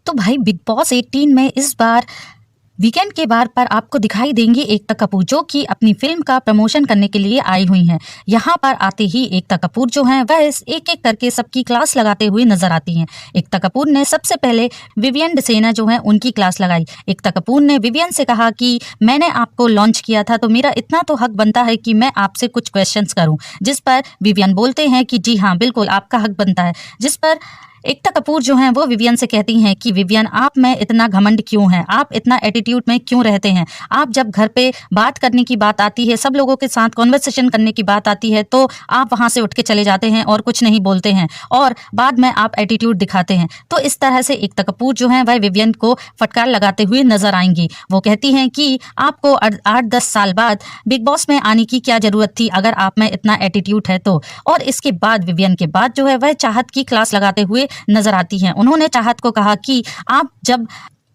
तो भाई big boss 18 में इस बार वीकेंड के बार पर आपको दिखाई देंगी एकता कपूर, जो कि अपनी फिल्म का प्रमोशन करने के लिए आई हुई हैं। यहाँ पर आते ही एकता कपूर जो हैं वह एक एक करके सबकी क्लास लगाते हुए नजर आती हैं। एकता कपूर ने सबसे पहले विवियन डिसेना जो है उनकी क्लास लगाई। एकता कपूर ने विवियन से कहा कि मैंने आपको लॉन्च किया था तो मेरा इतना तो हक बनता है कि मैं आपसे कुछ क्वेश्चंस करूं। जिस पर विवियन बोलते हैं कि जी हाँ बिल्कुल आपका हक बनता है। जिस पर एकता कपूर जो हैं वो विवियन से कहती हैं कि विवियन आप में इतना घमंड क्यों है, आप इतना एटीट्यूड में क्यों रहते हैं। आप जब घर पे बात करने की बात आती है, सब लोगों के साथ कॉन्वर्सेशन करने की बात आती है तो आप वहां से उठ के चले जाते हैं और कुछ नहीं बोलते हैं और बाद में आप एटीट्यूड दिखाते हैं। तो इस तरह से एकता कपूर जो है वह विवियन को फटकार लगाते हुए नजर आएंगी। वो कहती हैं कि आपको 8-10 साल बाद बिग बॉस में आने की क्या जरूरत थी अगर आप में इतना एटीट्यूड है तो। और इसके बाद विवियन के बाद जो है वह चाहत की क्लास लगाते हुए नजर आती हैं। उन्होंने चाहत को कहा कि आप जब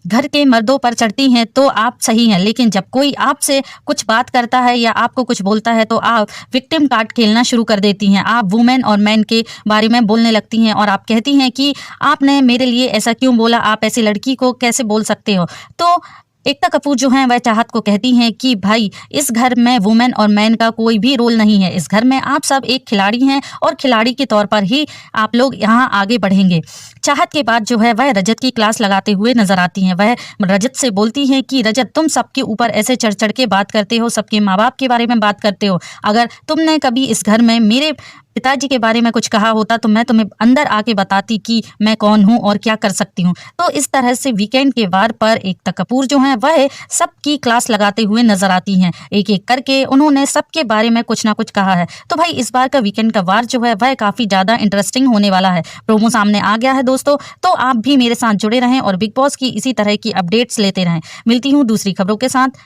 घर के मर्दों पर चढ़ती हैं तो आप सही हैं, लेकिन जब कोई आपसे कुछ बात करता है या आपको कुछ बोलता है तो आप विक्टिम कार्ड खेलना शुरू कर देती हैं। आप वुमेन और मैन के बारे में बोलने लगती हैं और आप कहती हैं कि आपने मेरे लिए ऐसा क्यों बोला, आप ऐसी लड़की को कैसे बोल सकते हो। तो एकता कपूर जो हैं वह चाहत को कहती हैं कि भाई इस घर में वुमेन और मैन का कोई भी रोल नहीं है। इस घर में आप सब एक खिलाड़ी हैं और खिलाड़ी के तौर पर ही आप लोग यहाँ आगे बढ़ेंगे। चाहत के बाद जो है वह रजत की क्लास लगाते हुए नजर आती हैं। वह रजत से बोलती हैं कि रजत तुम सबके ऊपर ऐसे चढ़ चढ़ के बात करते हो, सबके माँ बाप के बारे में बात करते हो। अगर तुमने कभी इस घर में मेरे पिताजी के बारे में कुछ कहा होता तो मैं तुम्हें अंदर आके बताती कि मैं कौन हूँ और क्या कर सकती हूँ। तो इस तरह से वीकेंड के वार पर एकता कपूर जो हैं वह सबकी क्लास लगाते हुए नजर आती हैं। एक एक करके उन्होंने सबके बारे में कुछ ना कुछ कहा है। तो भाई इस बार का वीकेंड का वार जो है वह काफी ज्यादा इंटरेस्टिंग होने वाला है। प्रोमो सामने आ गया है दोस्तों, तो आप भी मेरे साथ जुड़े रहें और बिग बॉस की इसी तरह की अपडेट्स लेते रहें। मिलती हूँ दूसरी खबरों के साथ।